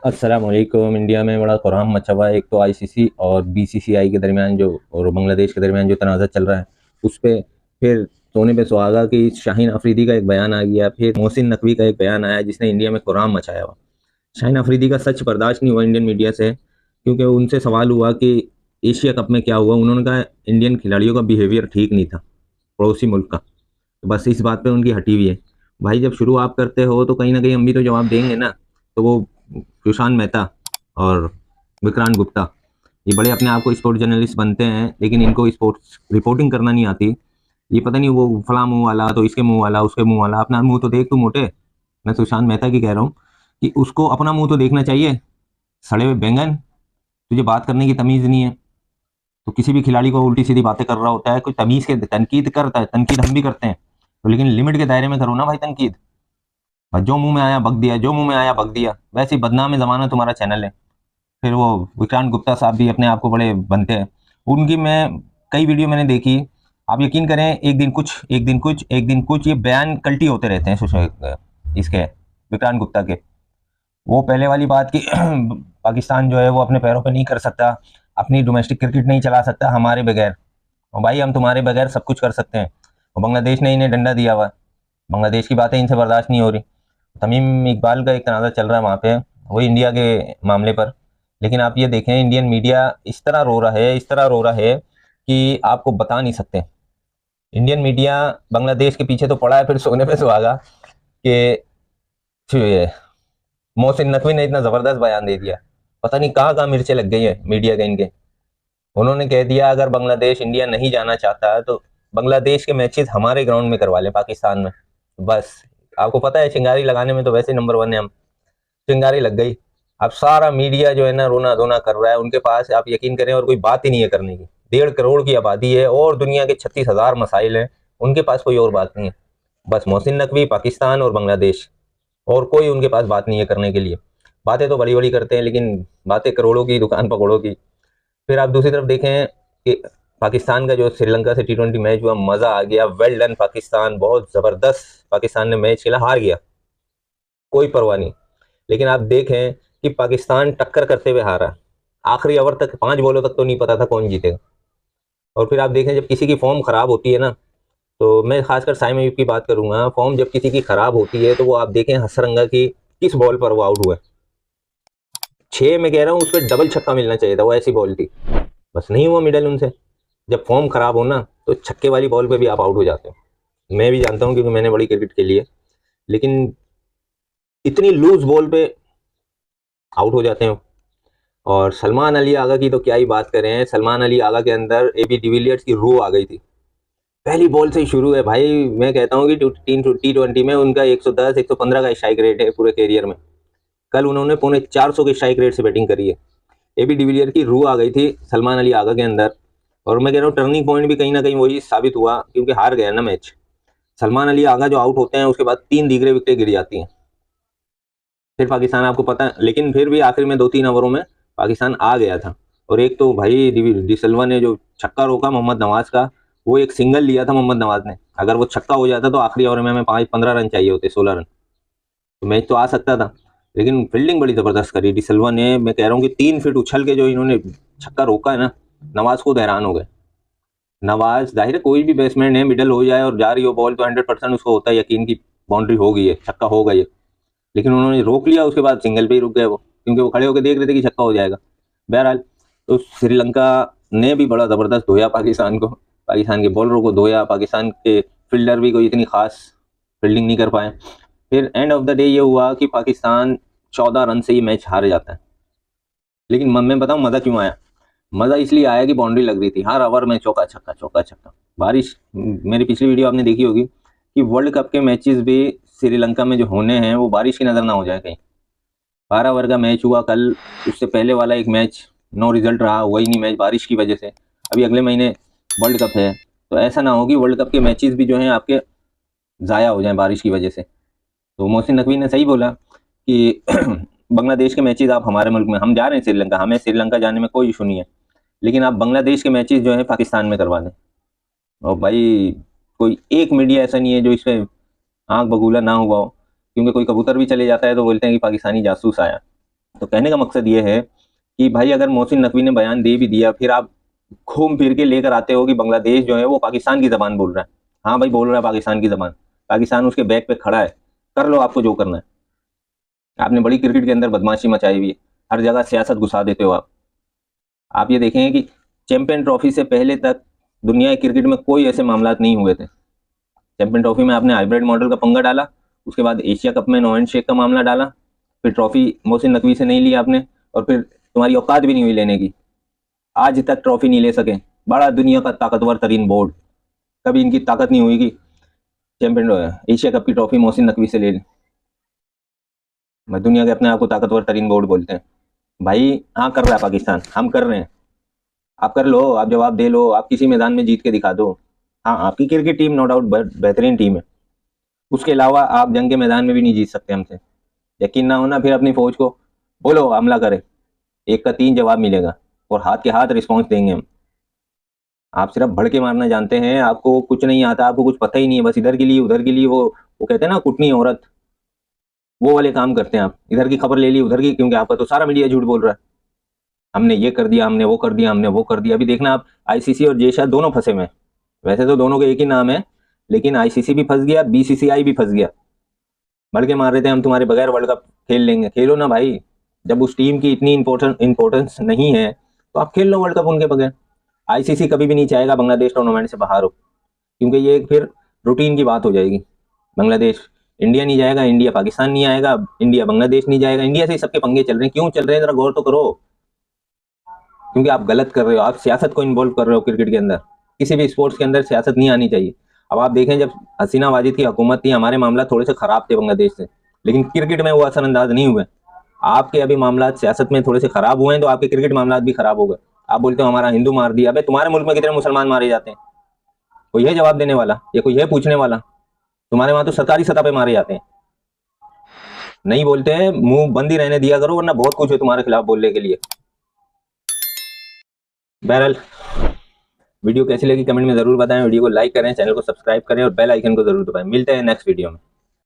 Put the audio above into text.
अस्सलाम वालेकुम। इंडिया में बड़ा कोहराम मचा हुआ है। एक तो आईसीसी और बीसीसीआई के दरमियान जो और बांग्लादेश के दरमियान जो तनाज़ा चल रहा है, उस पे फिर सोने पे सुहागा की शाहीन अफरीदी का एक बयान आ गया, फिर मोहसिन नकवी का एक बयान आया जिसने इंडिया में कोहराम मचाया हुआ। शाहीन अफरीदी का सच बर्दाश्त नहीं हुआ इंडियन मीडिया से, क्योंकि उनसे सवाल हुआ कि एशिया कप में क्या हुआ। उन्होंने कहा इंडियन खिलाड़ियों का बिहेवियर ठीक नहीं था पड़ोसी मुल्क का। तो बस इस बात पे उनकी हटी हुई है। भाई जब शुरू आप करते हो तो कहीं ना कहीं हम भी तो जवाब देंगे ना। तो वो सुशांत मेहता और विक्रांत गुप्ता, ये बड़े अपने आप को स्पोर्ट जर्नलिस्ट बनते हैं, लेकिन इनको स्पोर्ट्स रिपोर्टिंग करना नहीं आती। ये पता नहीं वो फला मुंह वाला तो इसके मुंह वाला उसके मुंह वाला, अपना मुंह तो देख तू मोटे। मैं सुशांत मेहता की कह रहा हूँ कि उसको अपना मुंह तो देखना चाहिए। सड़े हुए बैंगन, तुझे बात करने की तमीज नहीं है तो किसी भी खिलाड़ी को उल्टी सीधी बातें कर रहा होता है, कोई तमीज के तनकीद करता है। तनकीद हम भी करते हैं तो, लेकिन लिमिट के दायरे में करो ना भाई तनकीद। बस जो मुंह में आया बक दिया, जो मुंह में आया बक दिया। वैसे ही बदनाम जमाना तुम्हारा चैनल है। फिर वो विक्रांत गुप्ता साहब भी अपने आप को बड़े बनते हैं। उनकी मैं कई वीडियो मैंने देखी। आप यकीन करें, एक दिन कुछ एक दिन कुछ एक दिन कुछ ये बयान कल्टी होते रहते हैं इसके विक्रांत गुप्ता के। वो पहले वाली बात कि पाकिस्तान जो है वो अपने पैरों पे नहीं कर सकता, अपनी डोमेस्टिक क्रिकेट नहीं चला सकता हमारे बगैर। और भाई हम तुम्हारे बगैर सब कुछ कर सकते हैं। और बांग्लादेश ने इन्हें डंडा दिया हुआ है। बांग्लादेश की बातें इनसे बर्दाश्त नहीं हो रही। तमीम इकबाल का एक तनाज़ा चल रहा है वहाँ पे, वही इंडिया के मामले पर। लेकिन आप ये देखें, इंडियन मीडिया इस तरह रो रहा है, इस तरह रो रहा है कि आपको बता नहीं सकते। इंडियन मीडिया बांग्लादेश के पीछे तो पड़ा है, फिर सोने पे सुहागा कि मोहसिन नकवी ने इतना जबरदस्त बयान दे दिया। पता नहीं कहाँ कहाँ मिर्चें लग गई हैं मीडिया के इनके। उन्होंने कह दिया अगर बांग्लादेश इंडिया नहीं जाना चाहता तो बांग्लादेश के मैचेस हमारे ग्राउंड में करवा ले पाकिस्तान में। बस, आपको पता है चिंगारी लगाने में तो वैसे नंबर वन है हम। चिंगारी लग गई। अब सारा मीडिया जो है ना रोना धोना कर रहा है उनके पास, आप यकीन करें, और कोई बात ही नहीं है करने की। 1.5 करोड़ की आबादी है और दुनिया के 36,000 मसाइल हैं। उनके पास कोई और बात नहीं है। बस मोहसिन नकवी, पाकिस्तान और बांग्लादेश, और कोई उनके पास बात नहीं है करने के लिए। बातें तो बड़ी बड़ी करते हैं, लेकिन बातें करोड़ों की, दुकान पकौड़ों की। फिर आप दूसरी तरफ देखें कि पाकिस्तान का जो श्रीलंका से T20 मैच हुआ, मजा आ गया। वेल डन पाकिस्तान, बहुत जबरदस्त पाकिस्तान ने मैच खेला, हार गया, कोई परवाह नहीं। लेकिन आप देखें कि पाकिस्तान टक्कर करते हुए हारा। आखिरी ओवर तक 5 बॉलों तक तो नहीं पता था कौन जीतेगा। और फिर आप देखें, जब किसी की फॉर्म खराब होती है ना, तो मैं खासकर साइम अयूब की बात करूंगा, फॉर्म जब किसी की खराब होती है तो वो आप देखें हसरंगा की किस बॉल पर वो आउट हुआ। 6 में कह रहा हूँ, उस पर डबल छक्का मिलना चाहिए था, वो ऐसी बॉल थी। बस नहीं हुआ मिडल उनसे। जब फॉर्म खराब हो ना तो छक्के वाली बॉल पे भी आप आउट हो जाते हो। मैं भी जानता हूँ क्योंकि मैंने बड़ी क्रिकेट खेली है। लेकिन इतनी लूज बॉल पे आउट हो जाते हैं। और सलमान अली आगा की तो क्या ही बात करें। सलमान अली आगा के अंदर AB डिविलियर्स की रूह आ गई थी। पहली बॉल से ही शुरू है भाई। मैं कहता हूँ कि T20 में उनका 110 115 का स्ट्राइक रेट है पूरे कैरियर में। कल उन्होंने 450 के स्ट्राइक रेट से बैटिंग करी है। AB डिविलियर की रूह आ गई थी सलमान अली आगा के अंदर। और मैं कह रहा हूँ टर्निंग पॉइंट भी कहीं ना कहीं वही साबित हुआ, क्योंकि हार गया ना मैच। सलमान अली आगा जो आउट होते हैं उसके बाद 3 दीगरे विकेटें गिर जाती हैं। फिर पाकिस्तान, आपको पता है, लेकिन फिर भी आखिर में 2-3 ओवरों में पाकिस्तान आ गया था। और एक तो भाई डिसिल्वा ने जो छक्का रोका मोहम्मद नवाज का, वो एक सिंगल लिया था मोहम्मद नवाज ने। अगर वो छक्का हो जाता तो आखिरी ओवर में हमें 15 रन चाहिए होते, 16 रन, तो मैच तो आ सकता था। लेकिन फील्डिंग बड़ी जबरदस्त करी डिसिल्वा ने। मैं कह रहा हूँ कि 3 फीट उछल के जो इन्होंने छक्का रोका है ना, नवाज खुद हैरान हो गए। नवाज, जाहिर है कोई भी बैट्समैन है, मिडल हो जाए और जा रही हो बॉल तो 100% उसको होता है यकीन की बाउंड्री हो गई है, छक्का हो गई है। लेकिन उन्होंने रोक लिया, उसके बाद सिंगल पे ही रुक गए वो, क्योंकि वो खड़े होकर देख रहे थे कि छक्का हो जाएगा। बहरहाल, तो श्रीलंका ने भी बड़ा ज़बरदस्त धोया पाकिस्तान को। पाकिस्तान के बॉलरों को धोया। पाकिस्तान के फील्डर भी कोई इतनी खास फील्डिंग नहीं कर पाए। फिर एंड ऑफ द डे ये हुआ कि पाकिस्तान 14 रन से ही मैच हार जाता है। लेकिन मैं बताऊँ मज़ा क्यों आया? मज़ा इसलिए आया कि बाउंड्री लग रही थी, हर ओवर में चौका छक्का चौका छक्का। बारिश, मेरी पिछली वीडियो आपने देखी होगी कि वर्ल्ड कप के मैचेस भी श्रीलंका में जो होने हैं वो बारिश की नज़र ना हो जाए कहीं। 12 ओवर का मैच हुआ कल। उससे पहले वाला एक मैच नो रिजल्ट रहा, हुआ ही नहीं मैच बारिश की वजह से। अभी अगले महीने वर्ल्ड कप है, तो ऐसा ना हो कि वर्ल्ड कप के मैचेस भी जो हैं आपके ज़ाया हो जाएं बारिश की वजह से। तो मोहसिन नकवी ने सही बोला कि बांग्लादेश के मैचेस आप हमारे मुल्क में, हम जा रहे हैं श्रीलंका, हमें श्रीलंका जाने में कोई इशू नहीं है, लेकिन आप बांग्लादेश के मैचेस जो है पाकिस्तान में करवा दें। और भाई कोई एक मीडिया ऐसा नहीं है जो इस पर आंख बगूला ना हुआ हो, क्योंकि कोई कबूतर भी चले जाता है तो बोलते हैं कि पाकिस्तानी जासूस आया। तो कहने का मकसद ये है कि भाई अगर मोहसिन नकवी ने बयान दे भी दिया, फिर आप घूम फिर के लेकर आते हो कि बांग्लादेश जो है वो पाकिस्तान की जबान बोल रहा है। हाँ भाई, बोल रहा है पाकिस्तान की जबान, पाकिस्तान उसके बैक पे खड़ा है, कर लो आपको जो करना है। आपने बड़ी क्रिकेट के अंदर बदमाशी मचाई हुई है, हर जगह सियासत घुसा देते हो आप ये देखेंगे कि चैंपियन ट्रॉफी से पहले तक दुनिया की क्रिकेट में कोई ऐसे मामला नहीं हुए थे। चैंपियन ट्रॉफी में आपने हाइब्रिड मॉडल का पंगा डाला, उसके बाद एशिया कप में नो हैंड शेक का मामला डाला, फिर ट्रॉफी मोहसिन नकवी से नहीं ली आपने, और फिर तुम्हारी औकात भी नहीं हुई लेने की, आज तक ट्रॉफी नहीं ले सके। बड़ा दुनिया का ताकतवर तरीन बोर्ड, कभी इनकी ताकत नहीं हुई कि चैंपियन एशिया कप की ट्रॉफी मोहसिन नकवी से ले ली। दुनिया के अपने आप को ताकतवर तरीन बोर्ड बोलते हैं। भाई हाँ, कर रहा है पाकिस्तान, हम कर रहे हैं, आप कर लो, आप जवाब दे लो, आप किसी मैदान में जीत के दिखा दो। हाँ, आपकी क्रिकेट टीम नो डाउट बेहतरीन टीम है, उसके अलावा आप जंग के मैदान में भी नहीं जीत सकते हमसे। यकीन ना होना, फिर अपनी फौज को बोलो हमला करे, एक का 3 जवाब मिलेगा और हाथ के हाथ रिस्पॉन्स देंगे हम। आप सिर्फ भड़के मारना जानते हैं, आपको कुछ नहीं आता, आपको कुछ पता ही नहीं है, बस इधर के लिए उधर के लिए, वो कहते हैं ना कुटनी औरत, वो वाले काम करते हैं आप। इधर की खबर ले ली उधर की, क्योंकि आपका तो सारा मीडिया झूठ बोल रहा है, हमने ये कर दिया, हमने वो कर दिया, हमने वो कर दिया। अभी देखना आप, आईसीसी और जेशा दोनों फंसे में, वैसे तो दोनों के एक ही नाम है, लेकिन आईसीसी भी फंस गया, बीसीसीआई भी फंस गया। भड़के मार रहे थे हम तुम्हारे बगैर वर्ल्ड कप खेल लेंगे, खेलो ना भाई, जब उस टीम की इतनी इंपॉर्टेंस नहीं है तो आप खेल लो वर्ल्ड कप उनके बगैर। आईसीसी कभी भी नहीं चाहेगा बांग्लादेश टूर्नामेंट से बाहर हो, क्योंकि ये फिर रूटीन की बात हो जाएगी। बांग्लादेश इंडिया नहीं जाएगा, इंडिया पाकिस्तान नहीं आएगा, इंडिया बांग्लादेश नहीं जाएगा, इंडिया से ही सबके पंगे चल रहे हैं। क्यों चल रहे हैं, जरा गौर तो करो। क्योंकि आप गलत कर रहे हो, आप सियासत को इन्वॉल्व कर रहे हो क्रिकेट के अंदर। किसी भी स्पोर्ट्स के अंदर सियासत नहीं आनी चाहिए। अब आप देखें, जब हसीना वाजिद की हुकूमत थी, हमारे मामला थोड़े से खराब थे बांग्लादेश से, लेकिन क्रिकेट में वो असरअंदाज नहीं हुए। आपके अभी मामला सियासत में थोड़े से खराब हुए हैं, तो आपके क्रिकेट मामला भी खराब हो गए। आप बोलते हो हमारा हिंदू मार दिया, अबे तुम्हारे मुल्क में कितने मुसलमान मारे जाते हैं, कोई है जवाब देने वाला या कोई है पूछने वाला? तुम्हारे वहां तो सरकारी सतह पे मारे जाते हैं। नहीं बोलते हैं, मुंह बंद ही रहने दिया करो, वरना बहुत कुछ है तुम्हारे खिलाफ बोलने के लिए। बहरहाल, वीडियो कैसी लगी कमेंट में जरूर बताएं, वीडियो को लाइक करें, चैनल को सब्सक्राइब करें और बेल आइकन को जरूर दबाएं। मिलते हैं नेक्स्ट वीडियो में।